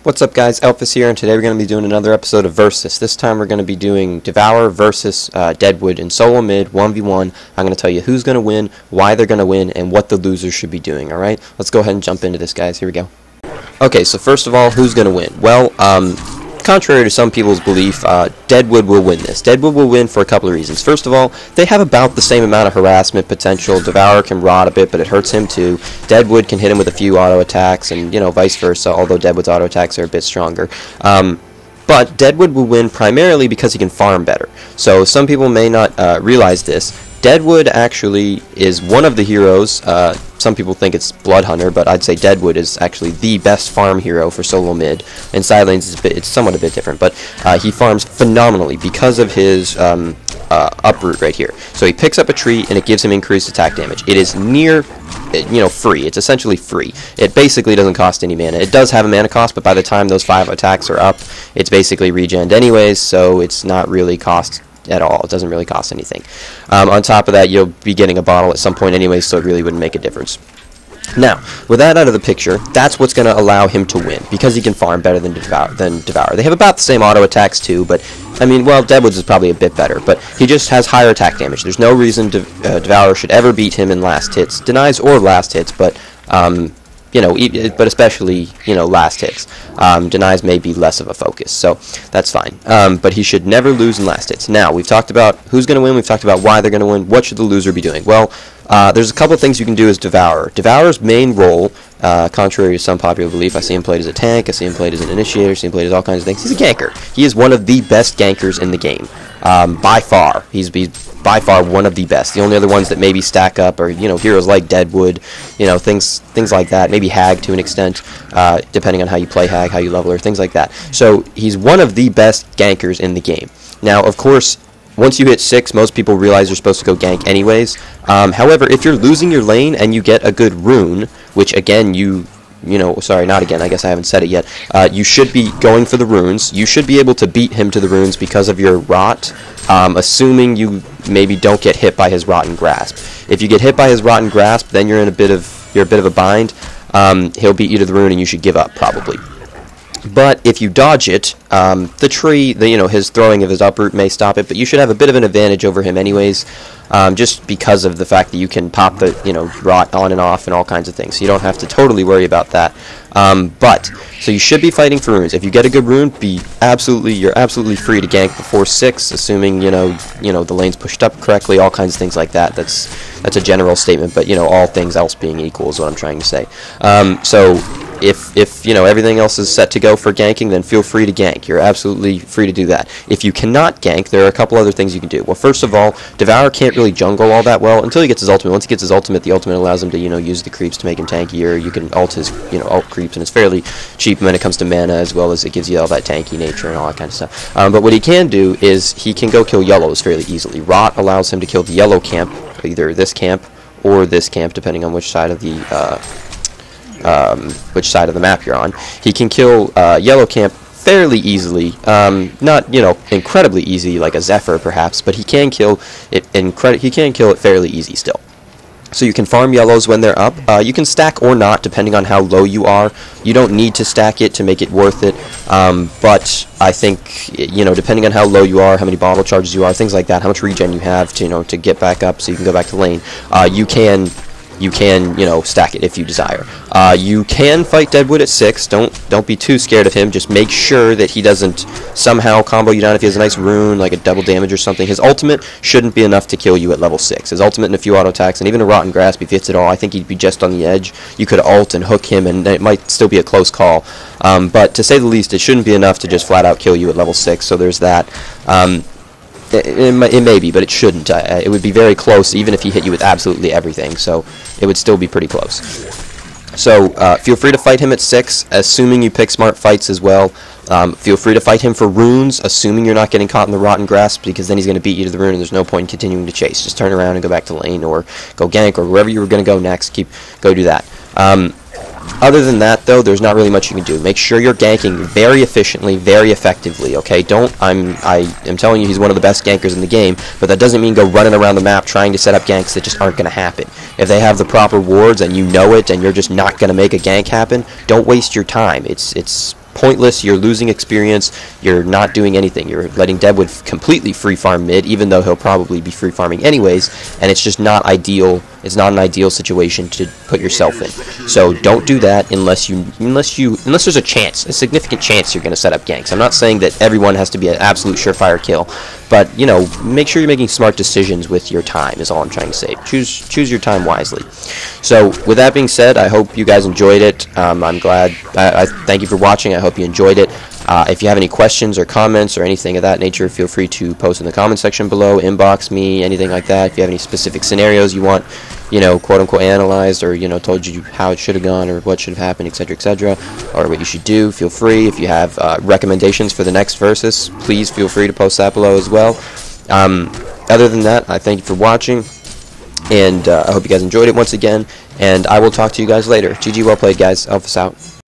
What's up guys, Elfis here, and today we're going to be doing another episode of Versus. This time we're going to be doing Devourer versus Deadwood in solo mid, 1v1. I'm going to tell you who's going to win, why they're going to win, and what the losers should be doing, alright? Let's go ahead and jump into this, guys. Here we go. Okay, so first of all, who's going to win? Well, contrary to some people's belief, Deadwood will win this. Deadwood will win for a couple of reasons. First of all, they have about the same amount of harassment potential. Devourer can rot a bit, but it hurts him too. Deadwood can hit him with a few auto attacks, and, you know, vice versa, although Deadwood's auto attacks are a bit stronger. But Deadwood will win primarily because he can farm better. So some people may not realize this. Deadwood actually is one of the heroes. Some people think it's Blood Hunter, but I'd say Deadwood is actually the best farm hero for solo mid. And side lanes it's somewhat a bit different, but he farms phenomenally because of his uproot right here. So he picks up a tree and it gives him increased attack damage. It is near, free. It's essentially free. It basically doesn't cost any mana. It does have a mana cost, but by the time those 5 attacks are up, it's basically regened anyways, so it's not really cost at all. It doesn't really cost anything. On top of that, you'll be getting a bottle at some point anyway, so it really wouldn't make a difference. Now, with that out of the picture, that's what's going to allow him to win, because he can farm better than Devourer. They have about the same auto attacks too, but, I mean, well, Deadwood's is probably a bit better, but he just has higher attack damage. There's no reason Devourer should ever beat him in last hits, denies or last hits, but, but especially, last hits. Denies may be less of a focus, so that's fine. But he should never lose in last hits. Now, we've talked about who's going to win, we've talked about why they're going to win, what should the loser be doing? Well, there's a couple of things you can do as Devourer. Devourer's main role, contrary to some popular belief, I see him played as a tank, I see him played as an initiator, I see him played as all kinds of things. He's a ganker. He is one of the best gankers in the game, by far. He's by far one of the best. The only other ones that maybe stack up are, heroes like Deadwood, things like that. Maybe Hag to an extent, depending on how you play Hag, how you level her, things like that. So he's one of the best gankers in the game. Now, of course, once you hit 6, most people realize you're supposed to go gank anyways. However, if you're losing your lane and you get a good rune, which again sorry, not again, I guess I haven't said it yet, you should be going for the runes. You should be able to beat him to the runes because of your rot, assuming you maybe don't get hit by his rotten grasp. If you get hit by his rotten grasp, then you're a bit of a bind. He'll beat you to the rune and you should give up, probably. But if you dodge it, the tree, his throwing of his uproot may stop it, but you should have a bit of an advantage over him anyways, just because of the fact that you can pop the, rot on and off and all kinds of things. So you don't have to totally worry about that. So you should be fighting for runes. If you get a good rune, you're absolutely free to gank before 6, assuming, the lane's pushed up correctly, all kinds of things like that. That's a general statement, but, all things else being equal is what I'm trying to say. If everything else is set to go for ganking, then feel free to gank. You're absolutely free to do that. If you cannot gank, there are a couple other things you can do. Well, first of all, Devourer can't really jungle all that well until he gets his ultimate. Once he gets his ultimate, the ultimate allows him to, use the creeps to make him tankier. You can ult his, ult creeps, and it's fairly cheap when it comes to mana, as well as it gives you all that tanky nature and all that kind of stuff. But what he can do is he can go kill yellows fairly easily. Rot allows him to kill the yellow camp, either this camp or this camp, depending on which side of the map you're on. He can kill yellow camp fairly easily, not incredibly easy like a Zephyr perhaps, but he can kill it fairly easy still. So you can farm yellows when they're up. You can stack or not depending on how low you are. You don't need to stack it to make it worth it, but I think depending on how low you are, how many bottle charges you are, things like that, how much regen you have to get back up so you can go back to lane, you can stack it if you desire. You can fight Deadwood at 6. Don't be too scared of him. Just make sure that he doesn't somehow combo you down if he has a nice rune, like a double damage or something. His ultimate shouldn't be enough to kill you at level 6. His ultimate and a few auto attacks, and even a Rotten Grasp, if he hits it all, I think he'd be just on the edge. You could ult and hook him, and it might still be a close call. But to say the least, it shouldn't be enough to just flat out kill you at level 6, so there's that. It may be, but it shouldn't. It would be very close, even if he hit you with absolutely everything, so it would still be pretty close. So, feel free to fight him at 6, assuming you pick smart fights as well. Feel free to fight him for runes, assuming you're not getting caught in the Rotten Grasp, because then he's going to beat you to the rune, and there's no point in continuing to chase. Just turn around and go back to lane, or go gank, or wherever you were going to go next, go do that. Other than that, though, there's not really much you can do. Make sure you're ganking very efficiently, very effectively, okay? I am telling you he's one of the best gankers in the game, but that doesn't mean go running around the map trying to set up ganks that just aren't going to happen. If they have the proper wards and you know it and you're just not going to make a gank happen, don't waste your time. It's pointless. You're losing experience. You're not doing anything. You're letting Deadwood completely free farm mid, even though he'll probably be free farming anyways, and it's just not ideal. It's not an ideal situation to put yourself in. So don't do that unless there's a chance, a significant chance you're going to set up ganks. I'm not saying that everyone has to be an absolute surefire kill, but you know, make sure you're making smart decisions with your time is all I'm trying to say. Choose your time wisely. So with that being said, I hope you guys enjoyed it. I'm glad. I thank you for watching. I hope you enjoyed it. If you have any questions or comments or anything of that nature, feel free to post in the comment section below, inbox me, anything like that. If you have any specific scenarios you want, you know, quote-unquote analyzed, or, you know, told you how it should have gone or what should have happened, etc., or what you should do, feel free. If you have recommendations for the next versus, please feel free to post that below as well. Other than that, I thank you for watching, and I hope you guys enjoyed it once again, and I will talk to you guys later. GG, well played, guys. Elfis out.